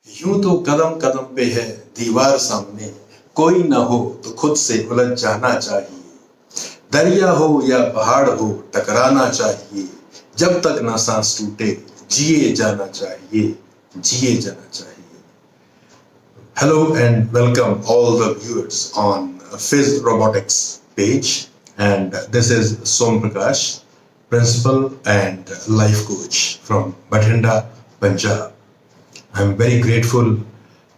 यूं तो कदम कदम पे है दीवार सामने, कोई ना हो तो खुद से उलझ जाना चाहिए। दरिया हो या पहाड़ हो टकराना चाहिए, जब तक ना सांस टूटे जिए जाना चाहिए, जिए जाना चाहिए। Hello and welcome all the viewers on Phys Robotics page, and this is Som Prakash, principal and life coach from Bathinda, Punjab. I'm very grateful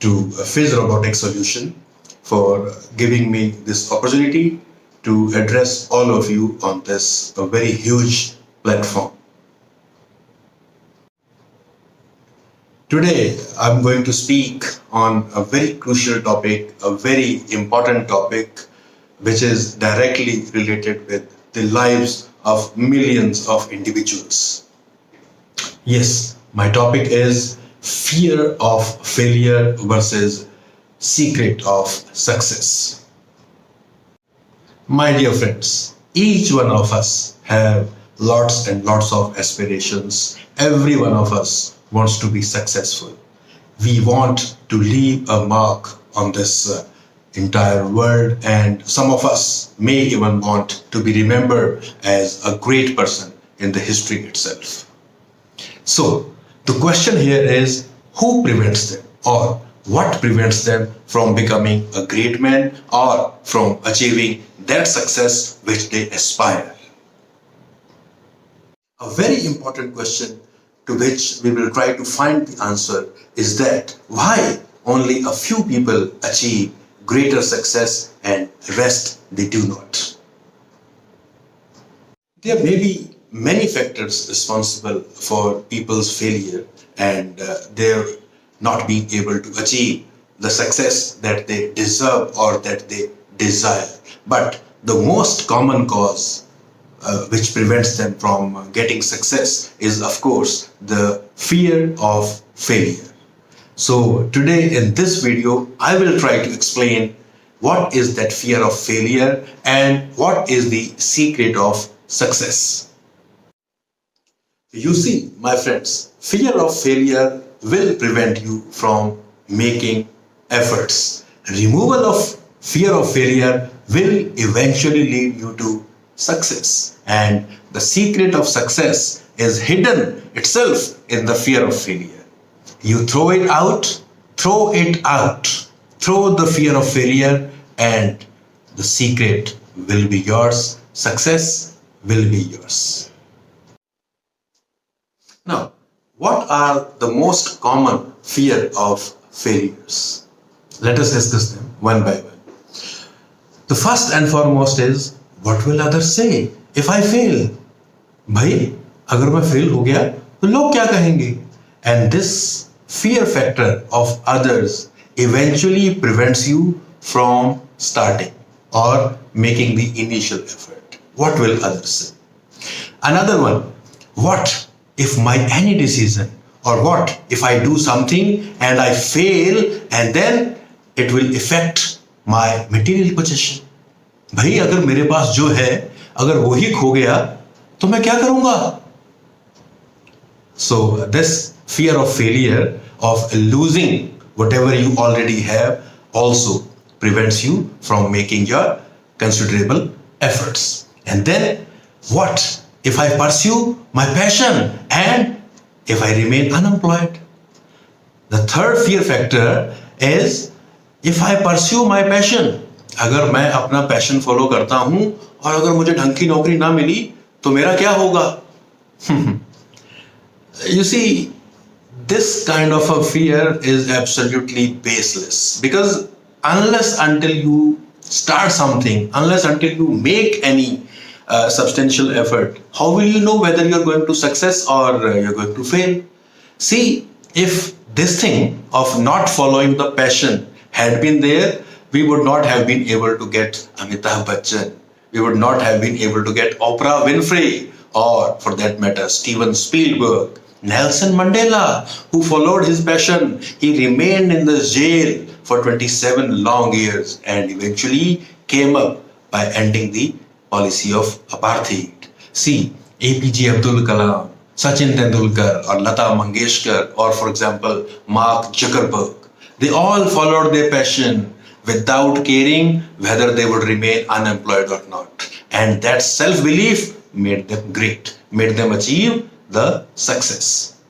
to Phys Robotics Solution for giving me this opportunity to address all of you on this very huge platform. Today, I'm going to speak on a very crucial topic, a very important topic, which is directly related with the lives of millions of individuals. Yes, my topic is fear of failure versus secret of success. My dear friends, each one of us have lots and lots of aspirations. Every one of us wants to be successful. We want to leave a mark on this entire world, and some of us may even want to be remembered as a great person in the history itself. So, the question here is, who prevents them, or what prevents them from becoming a great man or from achieving that success which they aspire? A very important question to which we will try to find the answer is that why only a few people achieve greater success and rest they do not. There may be many factors responsible for people's failure and their not being able to achieve the success that they deserve or that they desire. But the most common cause which prevents them from getting success is, of course, the fear of failure. So today in this video, I will try to explain what is that fear of failure and what is the secret of success. You see, my friends, fear of failure will prevent you from making efforts. Removal of fear of failure will eventually lead you to success. And the secret of success is hidden itself in the fear of failure. You throw it out, throw the fear of failure, and the secret will be yours. Success will be yours. Now, what are the most common fear of failures? Let us discuss them one by one. The first and foremost is, what will others say if I fail? भाई, अगर मैं fail हो गया तो लोग क्या कहेंगे? And this fear factor of others eventually prevents you from starting or making the initial effort. What will others say? Another one, what if my any decision, or what if I do something and I fail and then it will affect my material possession? भाई, अगर मेरे पास जो है अगर वो ही खो गया तो मैं क्या करूंगा? So this fear of failure, of losing whatever you already have, also prevents you from making your considerable efforts. And then, what if I pursue my passion and if I remain unemployed? The third fear factor is, if I pursue my passion, अगर मैं अपना passion follow करता हूं और अगर मुझे ढंग की नौकरी ना मिली तो मेरा क्या होगा? You see, this kind of a fear is absolutely baseless, because unless until you start something, unless until you make any substantial effort, how will you know whether you're going to success or you're going to fail? See, if this thing of not following the passion had been there, we would not have been able to get Amitabh Bachchan. We would not have been able to get Oprah Winfrey, or for that matter, Steven Spielberg. Nelson Mandela, who followed his passion, he remained in the jail for 27 long years and eventually came up by ending the policy of apartheid. See, APJ Abdul Kalam, Sachin Tendulkar or Lata Mangeshkar or, for example, Mark Zuckerberg. They all followed their passion without caring whether they would remain unemployed or not. And that self-belief made them great, made them achieve the success.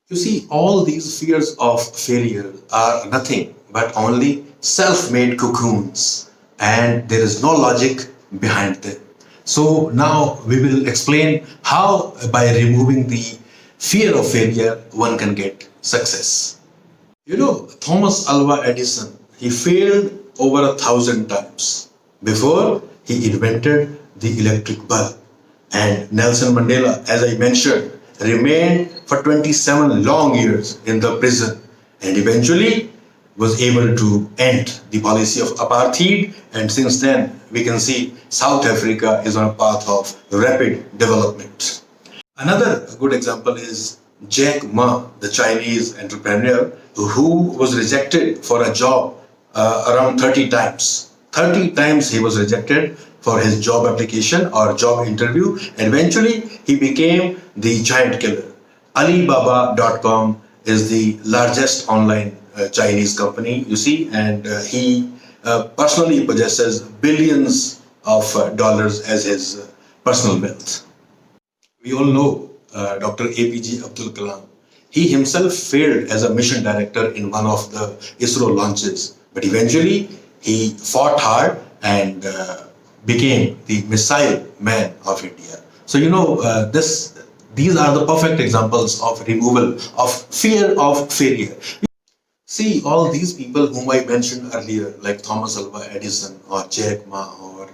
You see, all these fears of failure are nothing but only self made cocoons, and there is no logic behind them. So, now we will explain how, by removing the fear of failure, one can get success. You know, Thomas Alva Edison, he failed over 1,000 times before he invented the electric bulb. And Nelson Mandela, as I mentioned, remained for 27 long years in the prison and eventually was able to end the policy of apartheid. And since then, we can see South Africa is on a path of rapid development. Another good example is Jack Ma, the Chinese entrepreneur who was rejected for a job around 30 times. 30 times he was rejected for his job application or job interview, and eventually he became the giant killer. Alibaba.com is the largest online Chinese company, you see, and he personally possesses billions of dollars as his personal wealth. We all know Dr. APJ Abdul Kalam. He himself failed as a mission director in one of the ISRO launches, but eventually he fought hard and became the missile man of India. So you know these are the perfect examples of removal of fear of failure. See, all these people whom I mentioned earlier, like Thomas Alva Edison or Jack Ma or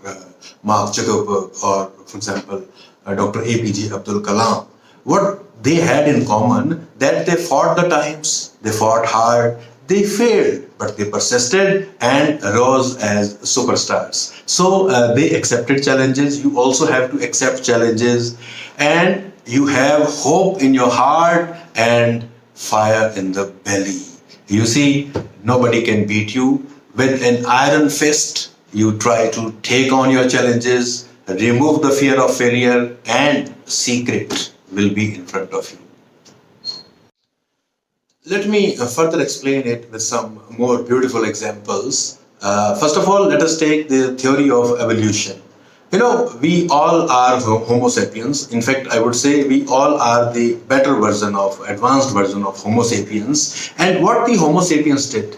Mark Zuckerberg or, for example, Dr. APJ Abdul Kalam, what they had in common that they fought the times, they fought hard, they failed, but they persisted and rose as superstars. So they accepted challenges. You also have to accept challenges, and you have hope in your heart and fire in the belly. You see, nobody can beat you. With an iron fist, you try to take on your challenges, remove the fear of failure, and secret will be in front of you. Let me further explain it with some more beautiful examples. First of all, let us take the theory of evolution. You know, we all are Homo sapiens. In fact, I would say we all are the better version of, advanced version of Homo sapiens. And what the Homo sapiens did,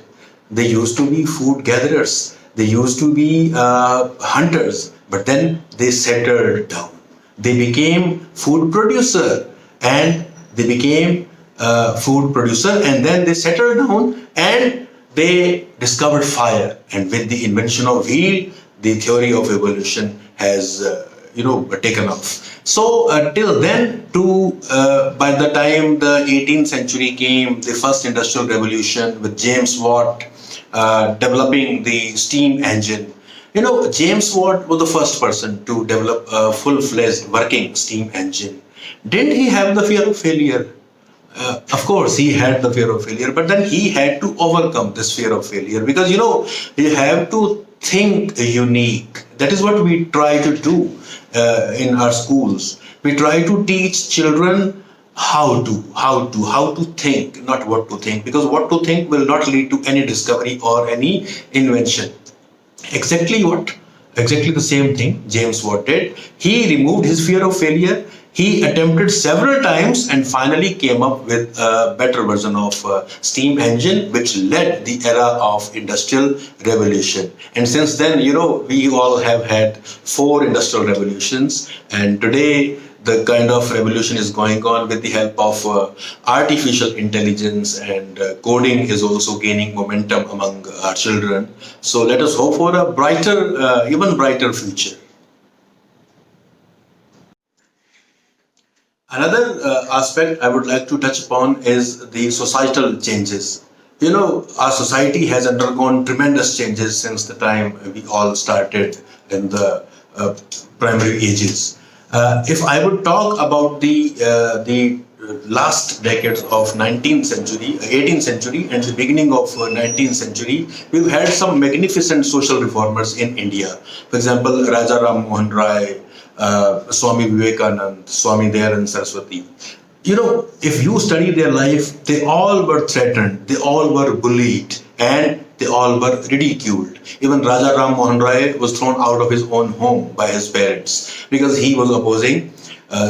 they used to be food gatherers. They used to be hunters, but then they settled down. They became food producer, and they became food producer, and then they settled down and they discovered fire. And with the invention of wheel, the theory of evolution has taken off. So till then, by the time the 18th century came, the first industrial revolution with James Watt developing the steam engine. You know, James Watt was the first person to develop a full-fledged working steam engine. Didn't he have the fear of failure? Of course, he had the fear of failure, but then he had to overcome this fear of failure because, you know, you have to think unique. That is what we try to do in our schools. We try to teach children how to think, not what to think, because what to think will not lead to any discovery or any invention. Exactly the same thing James Watt did. He removed his fear of failure. He attempted several times and finally came up with a better version of steam engine, which led the era of industrial revolution. And since then, you know, we all have had 4 industrial revolutions, and today the kind of revolution is going on with the help of artificial intelligence, and coding is also gaining momentum among our children. So let us hope for a brighter, even brighter future. Another aspect I would like to touch upon is the societal changes. You know, our society has undergone tremendous changes since the time we all started in the primary ages. If I would talk about the last decades of 19th century, 18th century and the beginning of 19th century, we've had some magnificent social reformers in India. For example, Raja Ram Mohan Rai, Swami Vivekanand, Swami Dayanand Saraswati. If you study their life, they all were threatened, they all were bullied, and they all were ridiculed. Even Raja Ram Mohan Rai was thrown out of his own home by his parents because he was opposing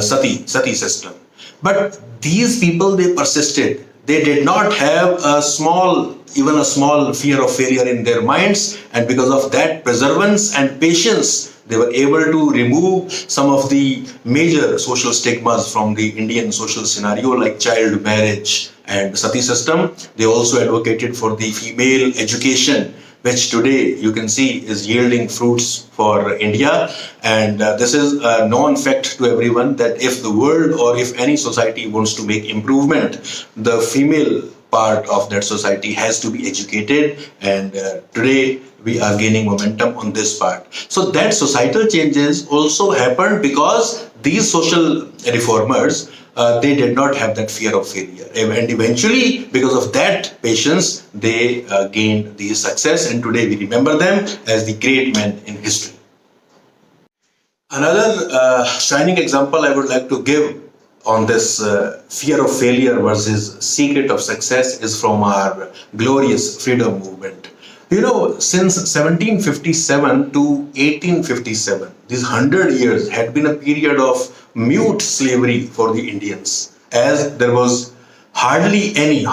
sati system. But these people, they persisted. They did not have even a small fear of failure in their minds, and because of that perseverance and patience, they were able to remove some of the major social stigmas from the Indian social scenario, like child marriage and sati system. They also advocated for the female education, which today you can see is yielding fruits for India. And this is a known fact to everyone that if the world or if any society wants to make improvement, the female part of that society has to be educated. And today we are gaining momentum on this part. So that societal changes also happened because these social reformers, they did not have that fear of failure, and eventually because of that patience they gained the success, and today we remember them as the great men in history. Another shining example I would like to give on this fear of failure versus secret of success is from our glorious freedom movement. Since 1757 to 1857, these 100 years had been a period of mute slavery for the Indians, as there was hardly any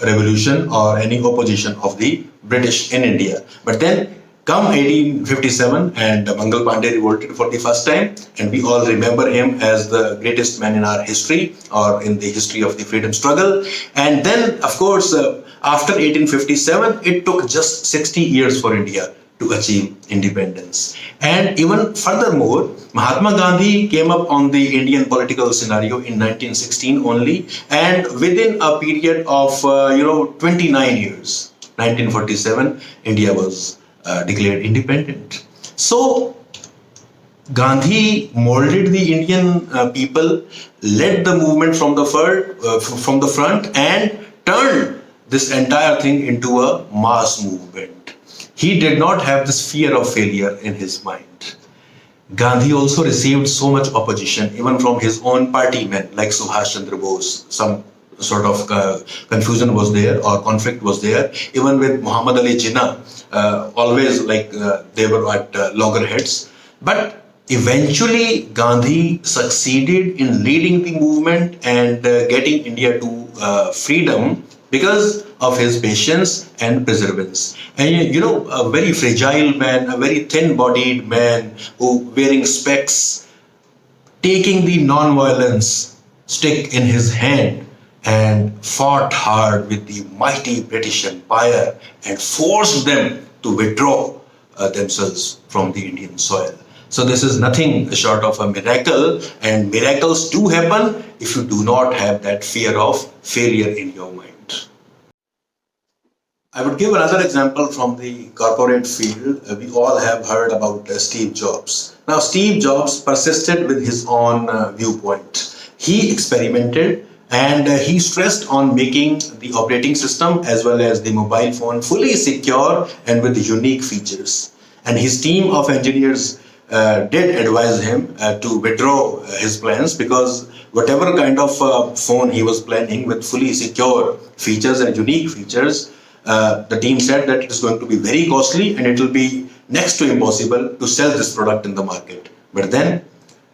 revolution or any opposition of the British in India. But then come 1857 and Mangal Pandey revolted for the first time, and we all remember him as the greatest man in our history or in the history of the freedom struggle. And then, of course, after 1857, it took just 60 years for India to achieve independence. And even furthermore, Mahatma Gandhi came up on the Indian political scenario in 1916 only, and within a period of 29 years, 1947, India was declared independent. So Gandhi molded the Indian people, led the movement from the front, and turned this entire thing into a mass movement. He did not have this fear of failure in his mind. Gandhi also received so much opposition, even from his own party men like Subhash Chandra Bose. Some sort of confusion was there or conflict was there. Even with Muhammad Ali Jinnah, always they were at loggerheads. But eventually Gandhi succeeded in leading the movement and getting India to freedom because of his patience and perseverance. And a very fragile man, a very thin-bodied man who wearing specs, taking the non-violence stick in his hand and fought hard with the mighty British Empire and forced them to withdraw themselves from the Indian soil. So this is nothing short of a miracle, and miracles do happen if you do not have that fear of failure in your mind. I would give another example from the corporate field. We all have heard about Steve Jobs. Now, Steve Jobs persisted with his own viewpoint. He experimented and he stressed on making the operating system as well as the mobile phone fully secure and with unique features. And his team of engineers did advise him to withdraw his plans, because whatever kind of phone he was planning with fully secure features and unique features, the team said that it is going to be very costly and it will be next to impossible to sell this product in the market. But then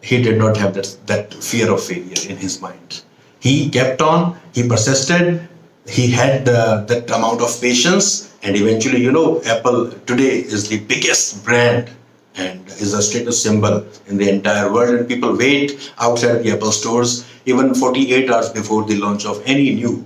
he did not have that fear of failure in his mind. He kept on, he persisted, he had that amount of patience, and eventually, Apple today is the biggest brand and is a status symbol in the entire world, and people wait outside the Apple stores even 48 hours before the launch of any new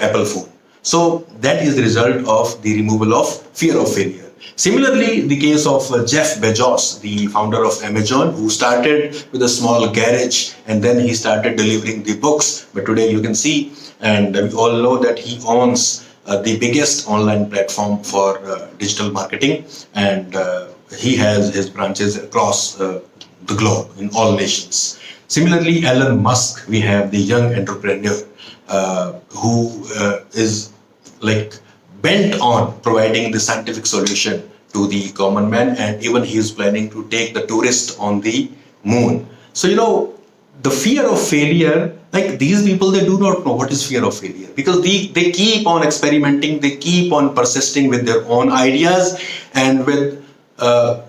Apple phone. So that is the result of the removal of fear of failure. Similarly, the case of Jeff Bezos, the founder of Amazon, who started with a small garage and then he started delivering the books. But today you can see, and we all know that he owns the biggest online platform for digital marketing, and he has his branches across the globe in all nations. Similarly, Elon Musk, we have the young entrepreneur who is bent on providing the scientific solution to the common man, and even he is planning to take the tourist on the moon. So, the fear of failure, like these people, they do not know what is fear of failure, because they keep on experimenting, they keep on persisting with their own ideas, and with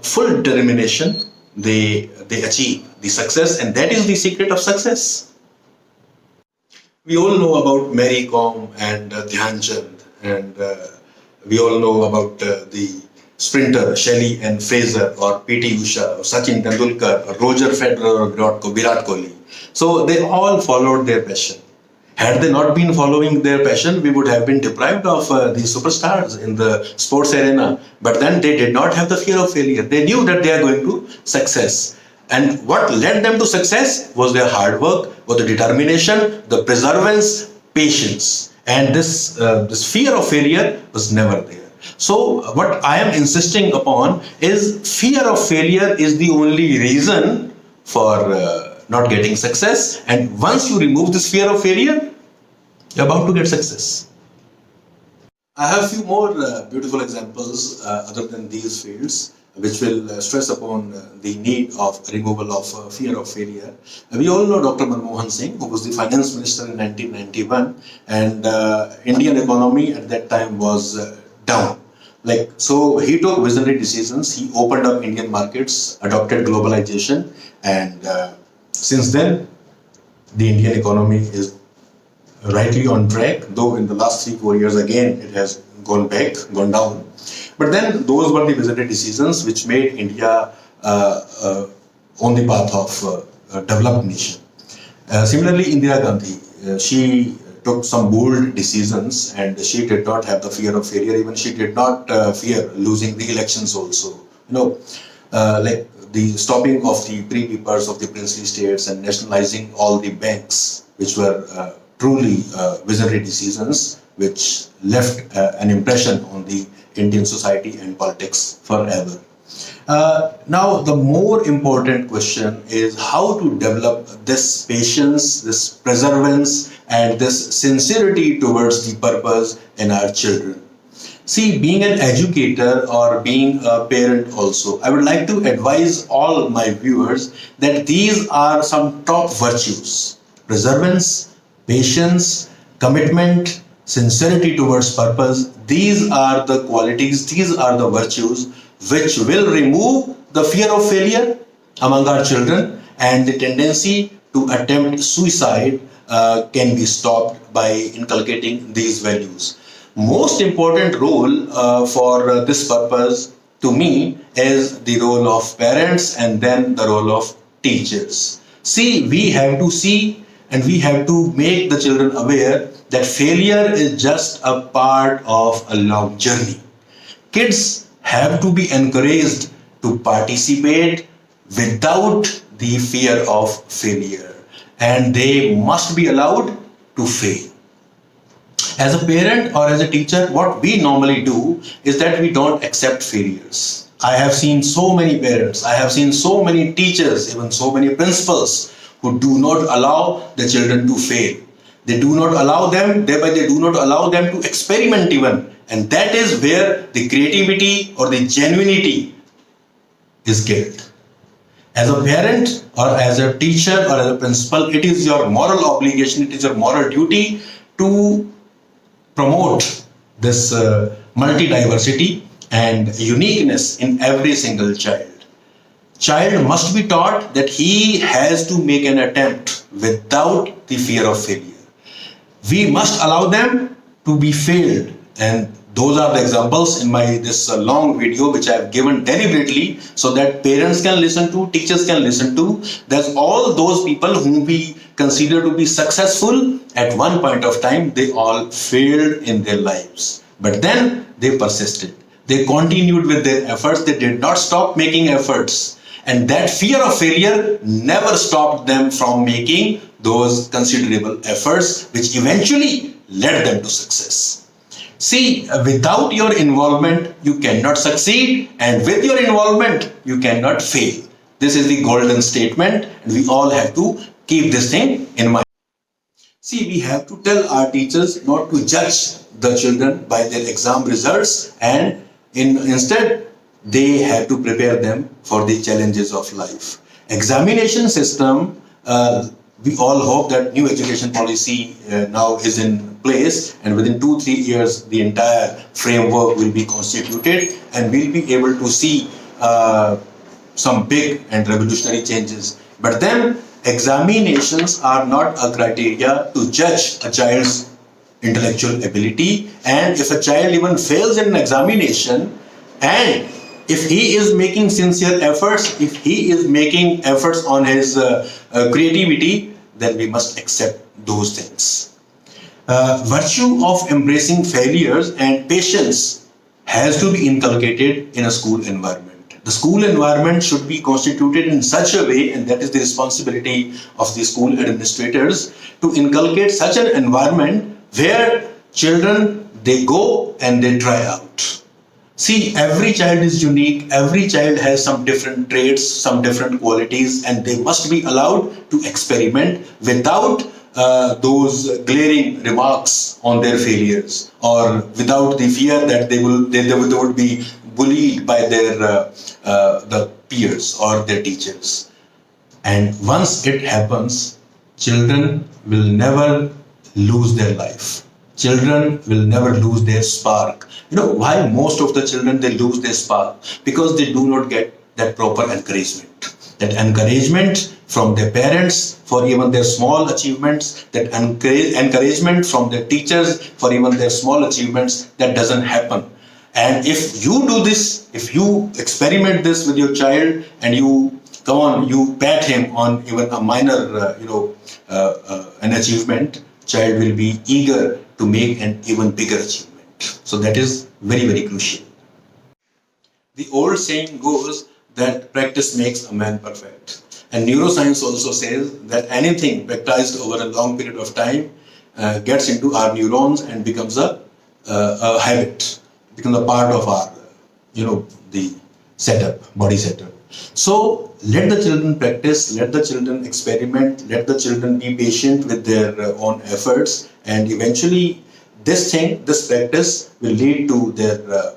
full determination, they achieve the success, and that is the secret of success. We all know about Mary Kom and Dhyan Chand, and we all know about the sprinter Shelley and Fraser, or P.T. Usha, or Sachin Tendulkar, or Roger Federer, or Virat Kohli. So they all followed their passion. Had they not been following their passion, we would have been deprived of the superstars in the sports arena. But then they did not have the fear of failure. They knew that they are going to success. And what led them to success was their hard work, was the determination, the perseverance, patience. And this fear of failure was never there. So what I am insisting upon is fear of failure is the only reason for not getting success. And once you remove this fear of failure, you're about to get success. I have a few more beautiful examples other than these fields, which will stress upon the need of removal of fear of failure. We all know Dr. Manmohan Singh, who was the finance minister in 1991, and Indian economy at that time was down. So he took visionary decisions. He opened up Indian markets, adopted globalization, and since then, the Indian economy is rightly on track, though in the last 3-4 years again it has gone down. But then those were the visionary decisions which made India on the path of a developed nation. Similarly, Indira Gandhi, she took some bold decisions, and she did not have the fear of failure. Even she did not fear losing the elections also. Like the stopping of the pre-papers of the princely states and nationalizing all the banks, which were truly visionary decisions, which left an impression on the Indian society and politics forever. Now, the more important question is how to develop this patience, this perseverance, and this sincerity towards the purpose in our children. See, being an educator or being a parent also, I would like to advise all my viewers that these are some top virtues: perseverance, patience, commitment, sincerity towards purpose. These are the qualities, these are the virtues which will remove the fear of failure among our children, and the tendency to attempt suicide can be stopped by inculcating these values. Most important role for this purpose to me is the role of parents, and then the role of teachers. See, we have to see and we have to make the children aware that failure is just a part of a long journey. Kids have to be encouraged to participate without the fear of failure, and they must be allowed to fail. As a parent or as a teacher, what we normally do is that we don't accept failures. I have seen so many parents, I have seen so many teachers, even so many principals who do not allow the children to fail. They do not allow them, thereby they do not allow them to experiment even. And that is where the creativity or the genuinity is killed. As a parent or as a teacher or as a principal, it is your moral obligation, it is your moral duty to promote this multi-diversity and uniqueness in every single child. Child must be taught that he has to make an attempt without the fear of failure. We must allow them to be failed, and those are the examples in this long video which I have given deliberately so that parents can listen to, teachers can listen to. There's all those people whom we consider to be successful at one point of time, they all failed in their lives. But then they persisted. They continued with their efforts. They did not stop making efforts. And that fear of failure never stopped them from making those considerable efforts, which eventually led them to success. See, without your involvement, you cannot succeed, and with your involvement, you cannot fail. This is the golden statement, and we all have to keep this thing in mind. See, we have to tell our teachers not to judge the children by their exam results, and instead, they have to prepare them for the challenges of life. Examination system, we all hope that new education policy now is in place, and within 2-3 years the entire framework will be constituted, and we'll be able to see some big and revolutionary changes. But then examinations are not a criteria to judge a child's intellectual ability, and if a child even fails in an examination, and if he is making sincere efforts, if he is making efforts on his creativity, then we must accept those things. Virtue of embracing failures and patience has to be inculcated in a school environment. The school environment should be constituted in such a way, and that is the responsibility of the school administrators, to inculcate such an environment where children, they go and they try out. See, every child is unique, every child has some different traits, some different qualities, and they must be allowed to experiment without those glaring remarks on their failures, or without the fear that they would be bullied by their the peers or their teachers. And once it happens, children will never lose their life. Children will never lose their spark. You know why most of the children, they lose their spark? Because they do not get that proper encouragement. That encouragement from their parents for even their small achievements, that encouragement from their teachers for even their small achievements, that doesn't happen. And if you do this, if you experiment this with your child, and you come on, you pat him on even a minor, an achievement, child will be eager to make an even bigger achievement. So that is very, very crucial. The old saying goes that practice makes a man perfect. And neuroscience also says that anything practiced over a long period of time gets into our neurons and becomes a habit, becomes a part of our, the setup, body setup. So let the children practice, let the children experiment, let the children be patient with their own efforts, and eventually this practice will lead to their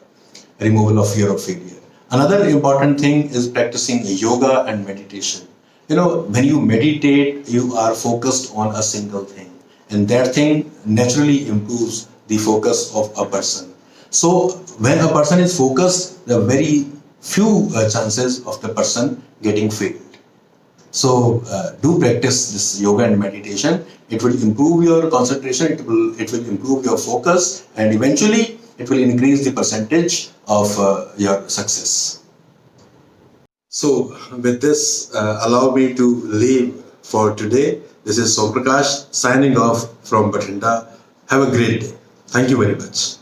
removal of fear of failure. Another important thing is practicing yoga and meditation. When you meditate, you are focused on a single thing, and that thing naturally improves the focus of a person. So when a person is focused, there are very few chances of the person getting failed. So do practice this yoga and meditation. It will improve your concentration, it will improve your focus, and eventually it will increase the percentage of your success. So with this, allow me to leave for today. This is Som Prakash signing off from Bathinda. Have a great day. Thank you very much.